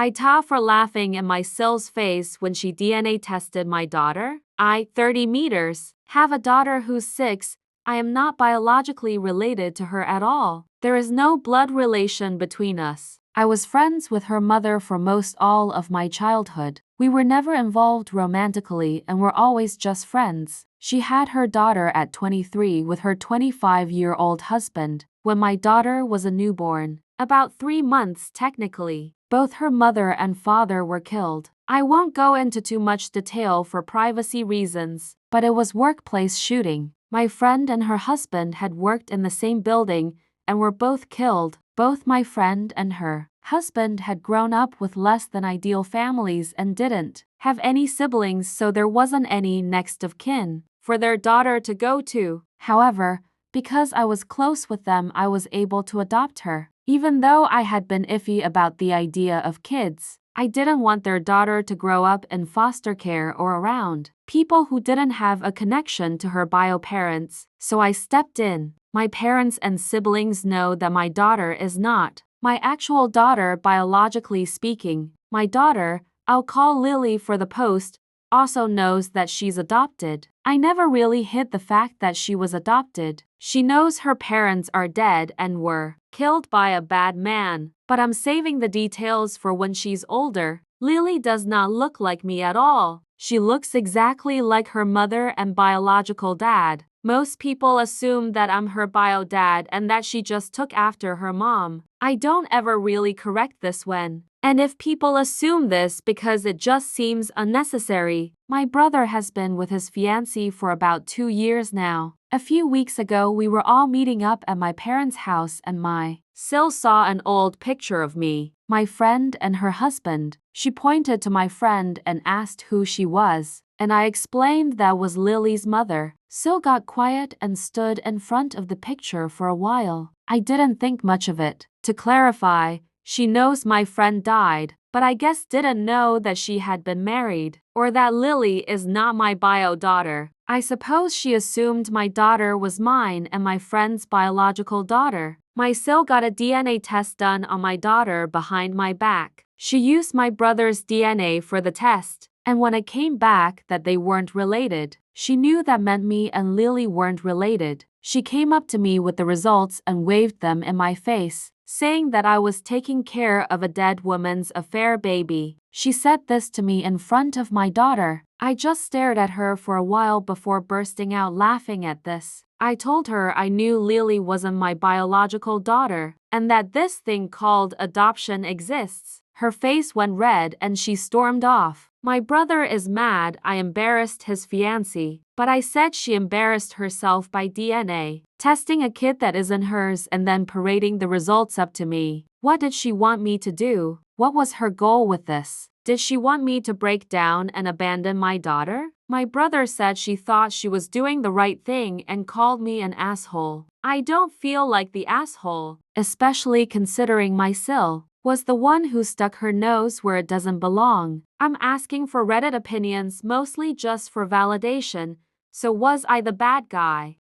Aitah for laughing in my Sil's face when she DNA tested my daughter. I, 30 meters, have a daughter who's 6. I am not biologically related to her at all. There is no blood relation between us. I was friends with her mother for most all of my childhood. We were never involved romantically and were always just friends. She had her daughter at 23 with her 25-year-old husband when my daughter was a newborn. About 3 months technically. Both her mother and father were killed. I won't go into too much detail for privacy reasons, but it was workplace shooting. My friend and her husband had worked in the same building and were both killed. Both my friend and her husband had grown up with less than ideal families and didn't have any siblings, so there wasn't any next of kin for their daughter to go to. However, because I was close with them, I was able to adopt her. Even though I had been iffy about the idea of kids, I didn't want their daughter to grow up in foster care or around people who didn't have a connection to her bio parents, so I stepped in. My parents and siblings know that my daughter is not my actual daughter biologically speaking. My daughter, I'll call Lily for the post, also knows that she's adopted. I never really hid the fact that she was adopted. She knows her parents are dead and were killed by a bad man, but I'm saving the details for when she's older. Lily does not look like me at all. She looks exactly like her mother and biological dad. Most people assume that I'm her bio dad and that she just took after her mom. I don't ever really correct this when. And if people assume this because it just seems unnecessary, my brother has been with his fiancée for about 2 years now. A few weeks ago we were all meeting up at my parents' house and my Sil saw an old picture of me, my friend and her husband. She pointed to my friend and asked who she was, and I explained that was Lily's mother. Sil got quiet and stood in front of the picture for a while. I didn't think much of it. To clarify, she knows my friend died, but I guess didn't know that she had been married, or that Lily is not my bio daughter. I suppose she assumed my daughter was mine and my friend's biological daughter. My Sil got a DNA test done on my daughter behind my back. She used my brother's DNA for the test, and when it came back that they weren't related, she knew that meant me and Lily weren't related. She came up to me with the results and waved them in my face, saying that I was taking care of a dead woman's affair baby. She said this to me in front of my daughter. I just stared at her for a while before bursting out laughing at this. I told her I knew Lily wasn't my biological daughter, and that this thing called adoption exists. Her face went red and she stormed off. My brother is mad I embarrassed his fiancée, but I said she embarrassed herself by DNA testing a kid that isn't hers and then parading the results up to me. What did she want me to do? What was her goal with this? Did she want me to break down and abandon my daughter? My brother said she thought she was doing the right thing and called me an asshole. I don't feel like the asshole, especially considering my Sil was the one who stuck her nose where it doesn't belong. I'm asking for Reddit opinions mostly just for validation, so was I the bad guy?